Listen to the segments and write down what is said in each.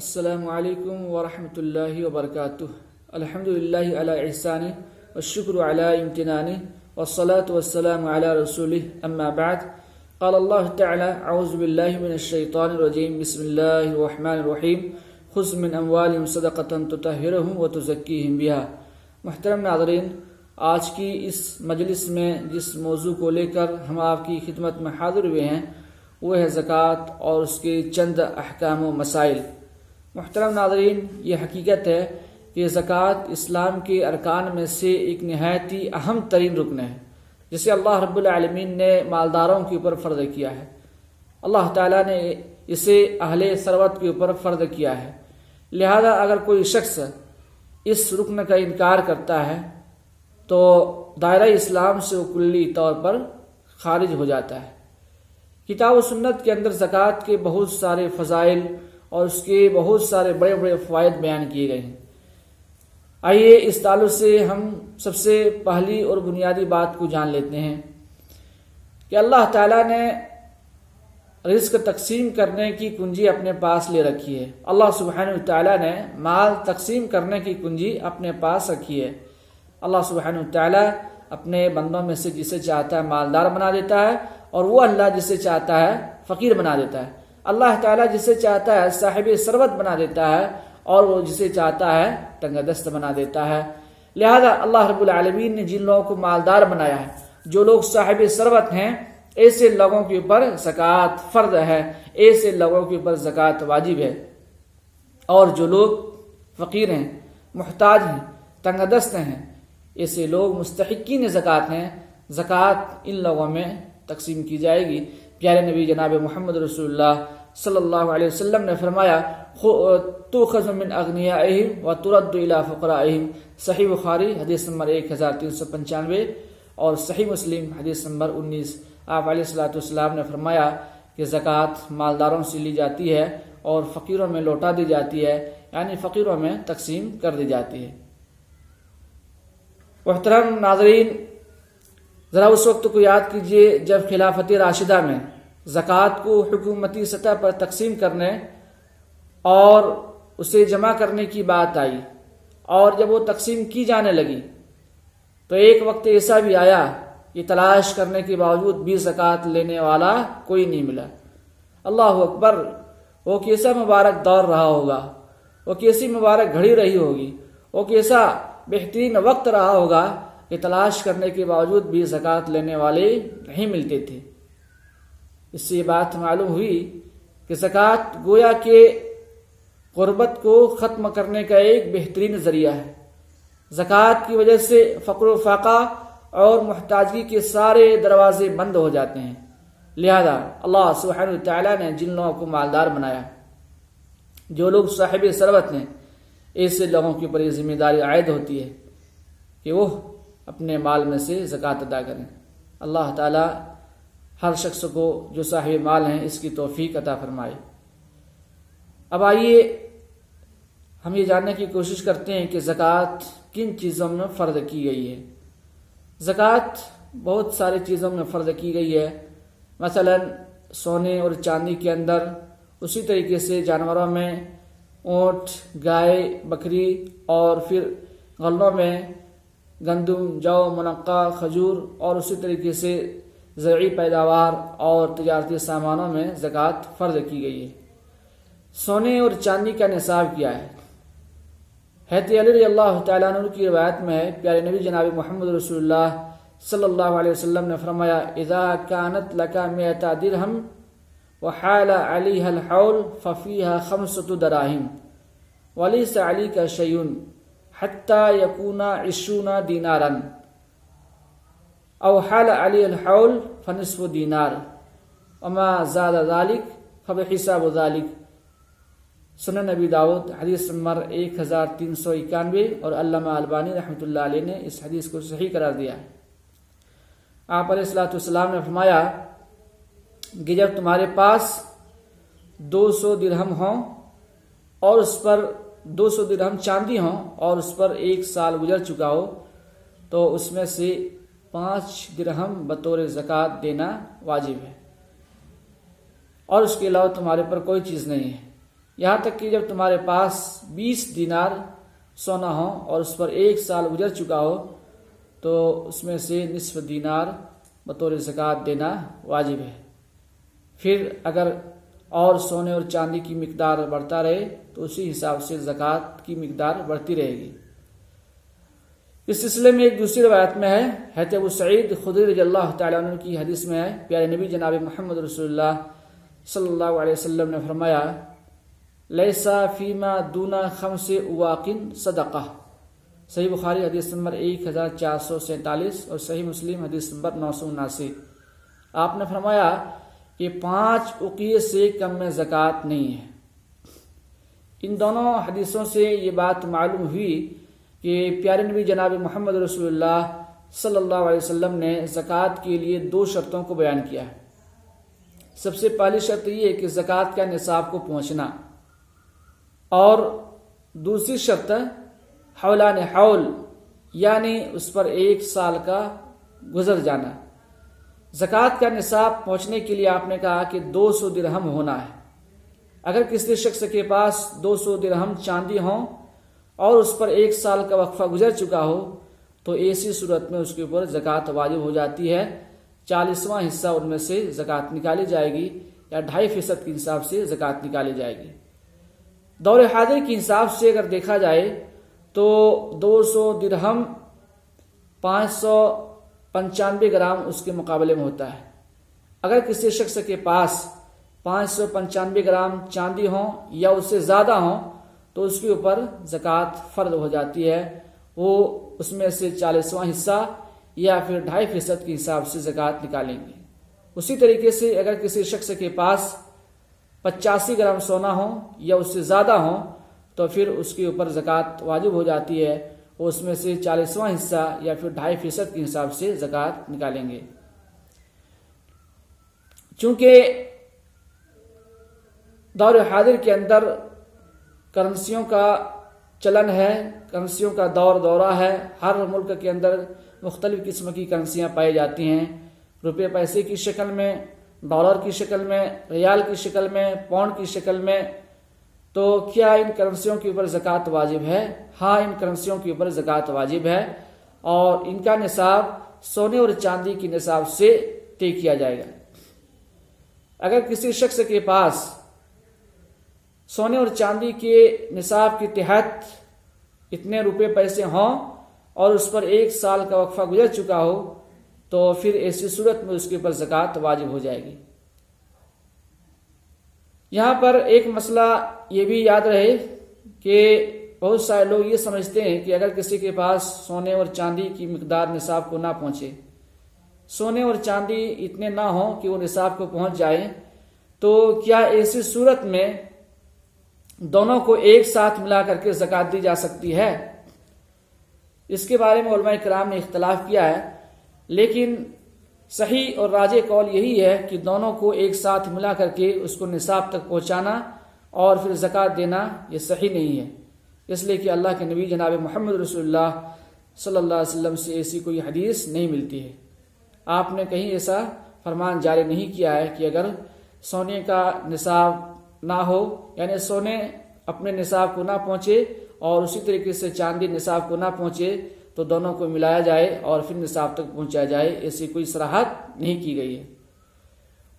السلام علیکم ورحمۃ اللہ وبرکاتہ۔ الحمد للہ علی احسانہ والشکر علی امتنانہ والصلاة والسلام علی رسولہ اما بعد۔ قال اللہ تعالی اعوذ باللہ من الشیطان الرجیم بسم اللہ الرحمن الرحیم خذ من اموالہم صدقۃ تطہرہم وتزکیہم بہا۔ محترم ناظرین، آج کی اس مجلس میں جس موضوع کو لے کر ہم آپ کی خدمت میں حاضر ہوئے ہیں وہ ہے زکوٰۃ اور اس کے چند احکام و مسائل۔ محترم ناظرین، یہ حقیقت ہے کہ زکوٰۃ اسلام کے ارکان میں سے ایک نہایت ہی اہم ترین رکن ہے جسے اللہ رب العالمین نے مالداروں کے اوپر فرض کیا ہے۔ اللہ تعالیٰ نے اسے اہل ثروت کے اوپر فرض کیا ہے، لہذا اگر کوئی شخص اس رکن کا انکار کرتا ہے تو دائرہ اسلام سے وہ کلی طور پر خارج ہو جاتا ہے۔ کتاب و سنت کے اندر زکوٰۃ کے بہت سارے فضائل اور اس کے بہت سارے بڑے بڑے فوائد بیان کیے گئے ہیں۔ آئیے اس تعلق سے ہم سب سے پہلی اور بنیادی بات کو جان لیتے ہیں کہ اللہ تعالیٰ نے رزق تقسیم کرنے کی کنجی اپنے پاس لے رکھی ہے۔ اللہ سبحانہ وتعالیٰ نے مال تقسیم کرنے کی کنجی اپنے پاس رکھی ہے۔ اللہ سبحانہ وتعالیٰ اپنے بندوں میں سے جسے چاہتا ہے مالدار بنا دیتا ہے، اور وہ اللہ جسے چاہتا ہے فقیر بنا دیتا ہے۔ اللہ تعالیٰ جسے چاہتا ہے صاحب ثروت بنا دیتا ہے، اور وہ جسے چاہتا ہے تنگ دست بنا دیتا ہے۔ لہذا اللہ رب العالمین نے جن لوگوں کو مالدار بنایا ہے، جو لوگ صاحب ثروت ہیں، ایسے لوگوں کے اوپر زکوٰۃ فرض ہے، ایسے لوگوں کے اوپر زکوٰۃ واجب ہے۔ اور جو لوگ فقیر ہیں، محتاج ہیں، تنگ دست ہیں، ایسے لوگ مستحقین زکوٰۃ ہیں، زکوٰۃ ان لوگوں میں تقسیم کی جائے گی۔ پیارے نبی جناب محمد رسول اللہ صلی اللہ علیہ وسلم نے فرمایا تؤخذ من اغنیائہم وترد الی فقرائہم، صحیح بخاری حدیث نمبر 1395 اور صحیح مسلم حدیث نمبر 19۔ آپ علیہ الصلوۃ والسلام نے فرمایا کہ زکوٰۃ مالداروں سے لی جاتی ہے اور فقیروں میں لوٹا دی جاتی ہے، یعنی فقیروں میں تقسیم کر دی جاتی ہے۔ محترم ناظرین، ذرا اس وقت کو یاد کیجئے جب خلافت راشدہ میں زکوٰۃ کو حکومتی سطح پر تقسیم کرنے اور اسے جمع کرنے کی بات آئی، اور جب وہ تقسیم کی جانے لگی تو ایک وقت ایسا بھی آیا کہ تلاش کرنے کے باوجود بھی زکوٰۃ لینے والا کوئی نہیں ملا۔ اللہ اکبر! وہ کیسا مبارک دور رہا ہوگا، وہ کیسی مبارک گھڑی رہی ہوگی، وہ کیسا بہترین وقت رہا ہوگا کہ تلاش کرنے کے باوجود بھی زکوٰۃ لینے والے نہیں ملتے تھے۔ اس سے یہ بات معلوم ہوئی کہ زکوٰۃ گویا کہ غربت کو ختم کرنے کا ایک بہترین ذریعہ ہے۔ زکوٰۃ کی وجہ سے فقر و فاقہ اور محتاجگی کے سارے دروازے بند ہو جاتے ہیں۔ لہذا اللہ سبحانہ وتعالیٰ نے جن لوگوں کو مالدار بنایا، جو لوگ صاحب ثروت ہیں، ایسے لوگوں کے اوپر یہ ذمہ داری عائد ہوتی ہے کہ وہ اپنے مال میں سے زکوٰۃ ادا کریں۔ اللہ تعالی ہر شخص کو جو صاحب مال ہیں اس کی توفیق عطا فرمائے۔ اب آئیے ہم یہ جاننے کی کوشش کرتے ہیں کہ زکوٰۃ کن چیزوں میں فرض کی گئی ہے۔ زکوٰۃ بہت ساری چیزوں میں فرض کی گئی ہے، مثلا سونے اور چاندی کے اندر، اسی طریقے سے جانوروں میں اونٹ، گائے، بکری، اور پھر غلوں میں گندم، جو، منقع، کھجور، اور اسی طریقے سے زرعی پیداوار اور تجارتی سامانوں میں زکوٰۃ فرض کی گئی ہے۔ سونے اور چاندی کا نصاب کیا ہے؟ حضرت علی رضی اللہ تعالیٰ عنہ کی روایت میں ہے، پیارے نبی جناب محمد رسول اللہ صلی اللہ علیہ وسلم نے فرمایا اذا كانت لك 100 درہم وحال علیہ الحول ففیها 5 دراہم وليس عليك شيء حتى يكون 20 دینارا او حال علی الحول فنصف دینار وما زاد ذلك فبحساب ذلك۔ سنن نبی داؤد حدیث نمبر 1391، اور علامہ البانی رحمۃ اللہ علیہ نے اس حدیث کو صحیح قرار دیا۔ آپ علیہ الصلوۃ والسلام نے فرمایا کہ جب تمہارے پاس 200 درہم ہوں اور اس پر 200 درہم چاندی ہوں اور اس پر 1 سال گزر چکا ہو تو اس میں سے 5 درہم بطور زکوٰۃ دینا واجب ہے، اور اس کے علاوہ تمہارے پر کوئی چیز نہیں ہے۔ یہاں تک کہ جب تمہارے پاس 20 دینار سونا ہو اور اس پر 1 سال گزر چکا ہو تو اس میں سے نصف دینار بطور زکوٰۃ دینا واجب ہے۔ پھر اگر اور سونے اور چاندی کی مقدار بڑھتا رہے تو اسی حساب سے زکوٰۃ کی مقدار بڑھتی رہے گی۔ اس سلسلے میں ایک دوسری روایت میں ہے، حضرت ابو سعید خدری رضی اللہ تعالیٰ عنہ کی حدیث میں ہے، پیارے نبی جناب محمد رسول اللہ صلی اللہ علیہ وسلم نے فرمایا، لیسا فیما دونا خمس اواق صدقہ۔ صحیح بخاری حدیث نمبر 1447 اور صحیح مسلم حدیث نمبر 979۔ آپ نے فرمایا کہ 5 اقیے سے کم میں زکوٰۃ نہیں ہے۔ ان دونوں حدیثوں سے یہ بات معلوم ہوئی کہ پیارے نبی جناب محمد رسول اللہ صلی اللہ علیہ وسلم نے زکوٰۃ کے لیے 2 شرطوں کو بیان کیا ہے۔ سب سے پہلی شرط یہ ہے کہ زکوٰۃ کا نصاب کو پہنچنا، اور دوسری شرط حولان حول یعنی اس پر 1 سال کا گزر جانا۔ زکوٰۃ کا نصاب پہنچنے کے لیے آپ نے کہا کہ 200 درہم ہونا ہے۔ اگر کسی شخص کے پاس 200 درہم چاندی ہوں اور اس پر 1 سال کا وقفہ گزر چکا ہو تو ایسی صورت میں اس کے اوپر زکوٰۃ واجب ہو جاتی ہے۔ 40واں حصہ ان میں سے زکوٰۃ نکالی جائے گی یا 2.5% کے حساب سے زکوٰۃ نکالی جائے گی۔ دور حاضر کے حساب سے اگر دیکھا جائے تو 200 درہم 595 گرام اس کے مقابلے میں ہوتا ہے۔ اگر کسی شخص کے پاس 595 گرام چاندی ہوں یا اس سے زیادہ ہوں تو اس کے اوپر زکوٰۃ فرض ہو جاتی ہے، وہ اس میں سے 40واں حصہ یا پھر 2.5% کے حساب سے زکوٰۃ نکالیں گے۔ اسی طریقے سے اگر کسی شخص کے پاس 85 گرام سونا ہو یا اس سے زیادہ ہوں تو پھر اس کے اوپر زکوٰۃ واجب ہو جاتی ہے، وہ اس میں سے 40واں حصہ یا پھر 2.5% کے حساب سے زکوٰۃ نکالیں گے۔ چونکہ دور حاضر کے اندر کرنسیوں کا چلن ہے، کرنسیوں کا دورہ ہے، ہر ملک کے اندر مختلف قسم کی کرنسیاں پائی جاتی ہیں، روپے پیسے کی شکل میں، ڈالر کی شکل میں، ریال کی شکل میں، پاؤنڈ کی شکل میں۔ تو کیا ان کرنسیوں کے اوپر زکوٰۃ واجب ہے؟ ہاں، ان کرنسیوں کے اوپر زکوٰۃ واجب ہے، اور ان کا نصاب سونے اور چاندی کے نصاب سے طے کیا جائے گا۔ اگر کسی شخص کے پاس سونے اور چاندی کے نصاب کے تحت اتنے روپے پیسے ہوں اور اس پر 1 سال کا وقفہ گزر چکا ہو تو پھر ایسی صورت میں اس کے اوپر زکوٰۃ واجب ہو جائے گی۔ یہاں پر ایک مسئلہ یہ بھی یاد رہے کہ بہت سارے لوگ یہ سمجھتے ہیں کہ اگر کسی کے پاس سونے اور چاندی کی مقدار نصاب کو نہ پہنچے، سونے اور چاندی اتنے نہ ہوں کہ وہ نصاب کو پہنچ جائے، تو کیا ایسی صورت میں دونوں کو ایک ساتھ ملا کر کے زکوٰۃ دی جا سکتی ہے؟ اس کے بارے میں علماء کرام نے اختلاف کیا ہے، لیکن صحیح اور راجح قول یہی ہے کہ دونوں کو ایک ساتھ ملا کر کے اس کو نصاب تک پہنچانا اور پھر زکوٰۃ دینا یہ صحیح نہیں ہے، اس لیے کہ اللہ کے نبی جناب محمد رسول اللہ صلی اللہ علیہ وسلم سے ایسی کوئی حدیث نہیں ملتی ہے۔ آپ نے کہیں ایسا فرمان جاری نہیں کیا ہے کہ اگر سونے کا نصاب نہ ہو، یعنی سونے اپنے نصاب کو نہ پہنچے اور اسی طریقے سے چاندی نصاب کو نہ پہنچے تو دونوں کو ملایا جائے اور پھر نصاب تک پہنچایا جائے، ایسی کوئی صراحت نہیں کی گئی ہے۔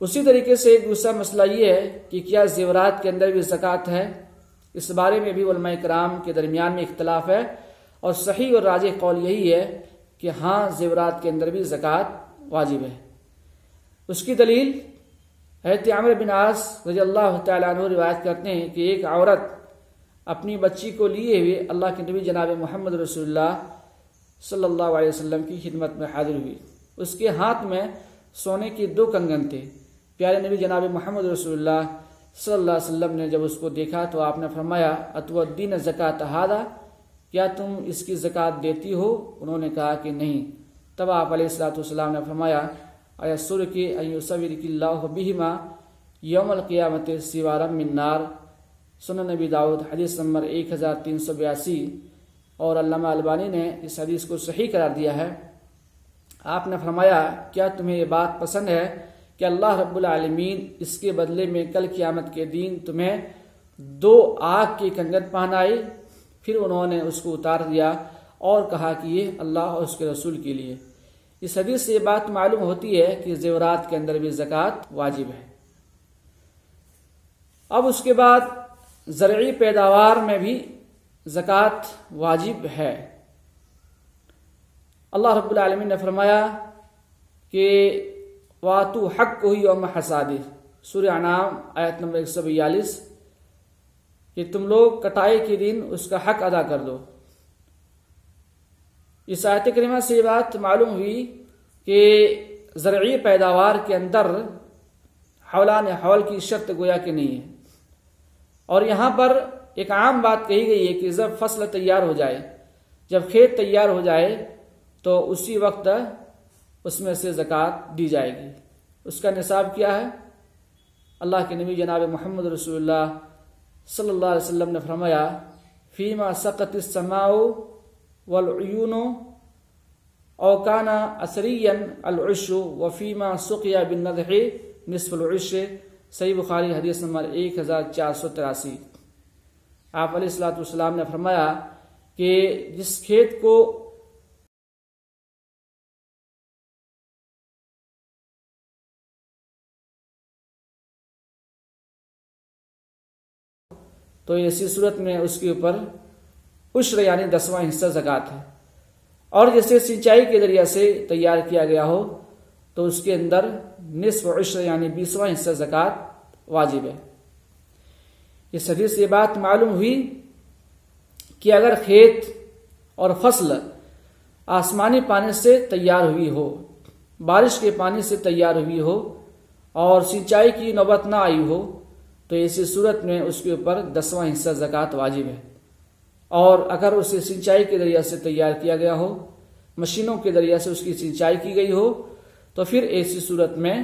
اسی طریقے سے ایک دوسرا مسئلہ یہ ہے کہ کیا زیورات کے اندر بھی زکوٰۃ ہے؟ اس بارے میں بھی علماء کرام کے درمیان میں اختلاف ہے، اور صحیح اور راجح قول یہی ہے کہ ہاں، زیورات کے اندر بھی زکوٰۃ واجب ہے۔ اس کی دلیل حضرت عمرو بن عاص رضی اللہ تعالیٰ عنہ روایت کرتے ہیں کہ ایک عورت اپنی بچی کو لیے ہوئے اللہ کے نبی جناب محمد رسول اللہ صلی اللہ علیہ وسلم کی خدمت میں حاضر ہوئی۔ اس کے ہاتھ میں سونے کے 2 کنگن تھے۔ پیارے نبی جناب محمد رسول اللہ صلی اللہ علیہ وسلم نے جب اس کو دیکھا تو آپ نے فرمایا، اتؤدین زکوٰۃ ھذا، کیا تم اس کی زکوٰۃ دیتی ہو؟ انہوں نے کہا کہ نہیں۔ تب آپ علیہ الصلوۃ والسلام نے فرمایا، ایسرک ان یصورک اللہ بہما یوم القیامۃ سوارا من نار، سنن نبی داؤد حدیث نمبر 1382، اور علامہ البانی نے اس حدیث کو صحیح قرار دیا ہے۔ آپ نے فرمایا، کیا تمہیں یہ بات پسند ہے کہ اللہ رب العالمین اس کے بدلے میں کل قیامت کے دن تمہیں 2 آگ کی کنگن پہنائی، پھر انہوں نے اس کو اتار دیا اور کہا کہ یہ اللہ اور اس کے رسول کے لیے۔ اس حدیث سے یہ بات معلوم ہوتی ہے کہ زیورات کے اندر بھی زکوٰۃ واجب ہے۔ اب اس کے بعد زرعی پیداوار میں بھی زکوٰۃ واجب ہے۔ اللہ رب العالمین نے فرمایا کہ وَآتُوا حَقَّهُ يَوْمَ حَصَادِهِ، سورہ انعام آیت نمبر 142، کہ تم لوگ کٹائی کے دن اس کا حق ادا کر دو۔ اس آیت کریمہ سے یہ بات معلوم ہوئی کہ زرعی پیداوار کے اندر حولان حول کی شرط گویا کہ نہیں ہے، اور یہاں پر ایک عام بات کہی گئی ہے کہ جب فصل تیار ہو جائے، جب کھیت تیار ہو جائے تو اسی وقت اس میں سے زکوٰۃ دی جائے گی۔ اس کا نصاب کیا ہے؟ اللہ کے نبی جناب محمد رسول اللہ صلی اللہ علیہ وسلم نے فرمایا فیما سقط السماء والعیون او کان اثریا العشر وفیما سقیا بالنضح نصف العشر، صحیح بخاری حدیث نمبر 1483۔ آپ علیہ الصلوۃ والسلام نے فرمایا کہ جس کھیت کو تو ایسی صورت میں اس کے اوپر عشر یعنی 10واں حصہ زکوٰۃ ہے، اور جیسے سینچائی کے ذریعے سے تیار کیا گیا ہو تو اس کے اندر نصف عشر یعنی 20واں حصہ زکوٰۃ واجب ہے۔ اس حدیث سے یہ بات معلوم ہوئی کہ اگر کھیت اور فصل آسمانی پانی سے تیار ہوئی ہو، بارش کے پانی سے تیار ہوئی ہو اور سینچائی کی نوبت نہ آئی ہو تو ایسی صورت میں اس کے اوپر 10واں حصہ زکوٰۃ واجب ہے، اور اگر اسے سینچائی کے ذریعے سے تیار کیا گیا ہو، مشینوں کے ذریعے سے اس کی سینچائی کی گئی ہو تو پھر ایسی صورت میں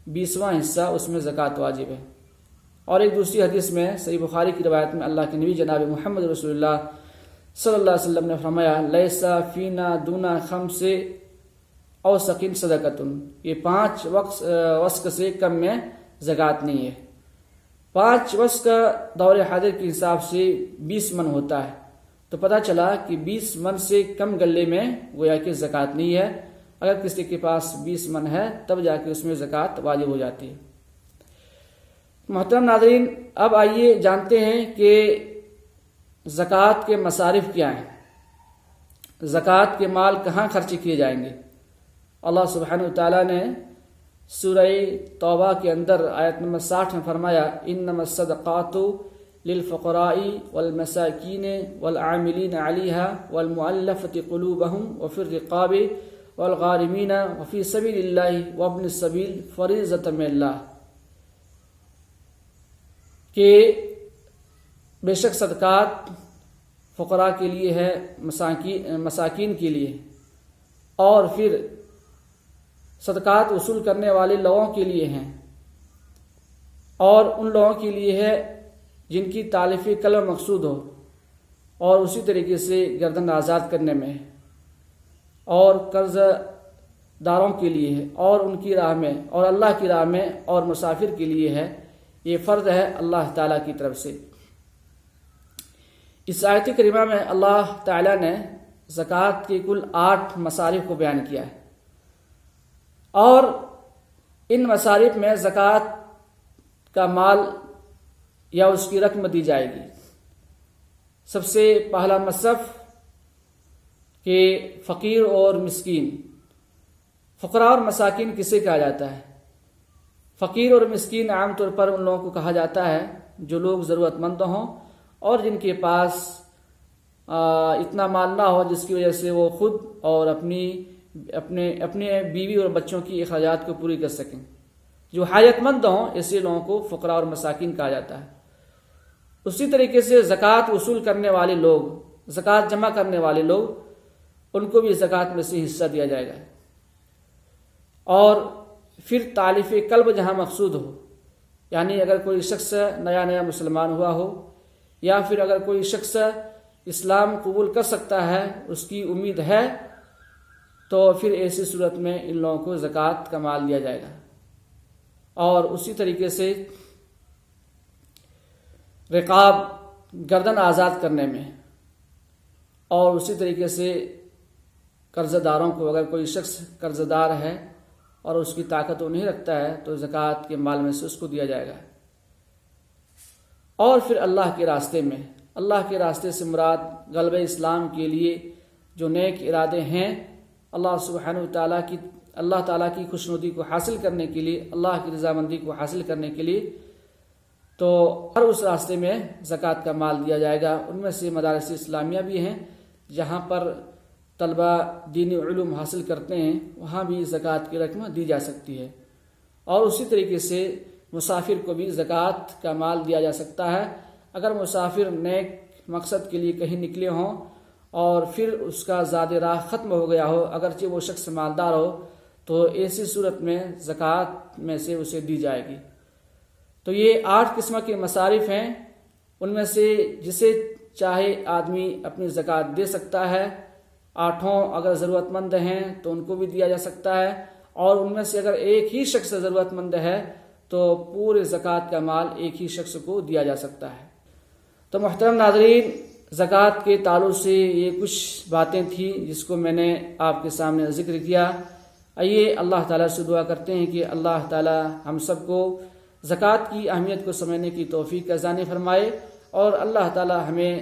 20واں حصہ اس میں زکوٰۃ واجب ہے۔ اور ایک دوسری حدیث میں صحیح بخاری کی روایت میں اللہ کے نبی جناب محمد رسول اللہ صلی اللہ علیہ وسلم نے فرمایا لیس فینا دون خمس اوسق صدقۃ، یہ 5 وسق سے کم میں زکوٰۃ نہیں ہے۔ 5 وسق کا دور حاضر کے حساب سے 20 من ہوتا ہے، تو پتہ چلا کہ 20 من سے کم گلے میں گویا کہ زکوٰۃ نہیں ہے۔ اگر کسی کے پاس 20 من ہے تب جا کے اس میں زکوٰۃ واجب ہو جاتی ہے۔ محترم ناظرین، اب آئیے جانتے ہیں کہ زکوٰۃ کے مصارف کیا ہیں، زکوٰۃ کے مال کہاں خرچ کیے جائیں گے۔ اللہ سبحانہ وتعالیٰ نے سورہ توبہ کے اندر آیت نمبر 60 میں فرمایا انما الصدقات للفقراء والمساکین والعاملین علیہا والمؤلفۃ قلوبہم وفی الرقاب والغارمین وفی سبیل اللہ وابن السبیل فریضۃ من اللہ، کہ بے شک صدقات فقراء کے لیے ہے، مساکین کے لیے، اور پھر صدقات وصول کرنے والے لوگوں کے لیے ہیں، اور ان لوگوں کے لیے ہے جن کی تالیف قلم مقصود ہو، اور اسی طریقے سے گردن آزاد کرنے میں ہے، اور قرض داروں کے لیے ہے، اور ان کی راہ میں اور اللہ کی راہ میں اور مسافر کے لیے ہے۔ یہ فرض ہے اللہ تعالیٰ کی طرف سے۔ اس آیت کریمہ میں اللہ تعالیٰ نے زکوٰۃ کے کل 8 مصارف کو بیان کیا ہے، اور ان مصارف میں زکوٰۃ کا مال یا اس کی رقم دی جائے گی۔ سب سے پہلا مصرف کہ فقیر اور مسکین، فقراء اور مساکین کسے کہا جاتا ہے؟ فقیر اور مسکین عام طور پر ان لوگوں کو کہا جاتا ہے جو لوگ ضرورت مند ہوں اور جن کے پاس اتنا مال نہ ہو جس کی وجہ سے وہ خود اور اپنے بیوی اور بچوں کی اخراجات کو پوری کر سکیں۔ جو حاجت مند ہوں ایسے لوگوں کو فقراء اور مساکین کہا جاتا ہے۔ اسی طریقے سے زکوٰۃ وصول کرنے والے لوگ، زکوٰۃ جمع کرنے والے لوگ، ان کو بھی زکوٰۃ میں سے حصہ دیا جائے گا۔ اور پھر تالیف قلب جہاں مقصود ہو، یعنی اگر کوئی شخص نیا مسلمان ہوا ہو، یا پھر اگر کوئی شخص اسلام قبول کر سکتا ہے، اس کی امید ہے، تو پھر ایسی صورت میں ان لوگوں کو زکوٰۃ کا مال دیا جائے گا۔ اور اسی طریقے سے رقاب گردن آزاد کرنے میں، اور اسی طریقے سے قرض داروں کو، اگر کوئی شخص قرض دار ہے اور اس کی طاقت وہ نہیں رکھتا ہے تو زکوٰۃ کے مال میں سے اس کو دیا جائے گا۔ اور پھر اللہ کے راستے میں، اللہ کے راستے سے مراد غلبہ اسلام کے لیے جو نیک ارادے ہیں، اللہ تعالیٰ کی خوشنودی کو حاصل کرنے کے لیے، اللہ کی رضامندی کو حاصل کرنے کے لیے، تو ہر اس راستے میں زکوٰۃ کا مال دیا جائے گا۔ ان میں سے مدارس اسلامیہ بھی ہیں جہاں پر طلبہ دینی علوم حاصل کرتے ہیں، وہاں بھی زکوٰۃ کی رقم دی جا سکتی ہے۔ اور اسی طریقے سے مسافر کو بھی زکوٰۃ کا مال دیا جا سکتا ہے۔ اگر مسافر نیک مقصد کے لیے کہیں نکلے ہوں اور پھر اس کا زاد راہ ختم ہو گیا ہو، اگرچہ وہ شخص مالدار ہو، تو ایسی صورت میں زکوٰۃ میں سے اسے دی جائے گی۔ تو یہ 8 قسم کے مصارف ہیں، ان میں سے جسے چاہے آدمی اپنی زکوٰۃ دے سکتا ہے۔ 8 اگر ضرورت مند ہیں تو ان کو بھی دیا جا سکتا ہے، اور ان میں سے اگر ایک ہی شخص ضرورت مند ہے تو پورے زکوٰۃ کا مال ایک ہی شخص کو دیا جا سکتا ہے۔ تو محترم ناظرین، زکوٰۃ کے تعلق سے یہ کچھ باتیں تھیں جس کو میں نے آپ کے سامنے ذکر کیا۔ آئیے اللہ تعالیٰ سے دعا کرتے ہیں کہ اللہ تعالیٰ ہم سب کو زکوٰۃ کی اہمیت کو سمجھنے کی توفیق عطا فرمائے، اور اللہ تعالیٰ ہمیں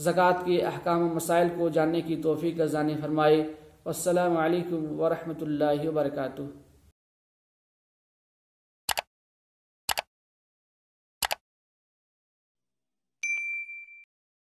زکوٰۃ کے احکام و مسائل کو جاننے کی توفیق عطا فرمائے۔ والسلام علیکم ورحمۃ اللہ وبرکاتہ۔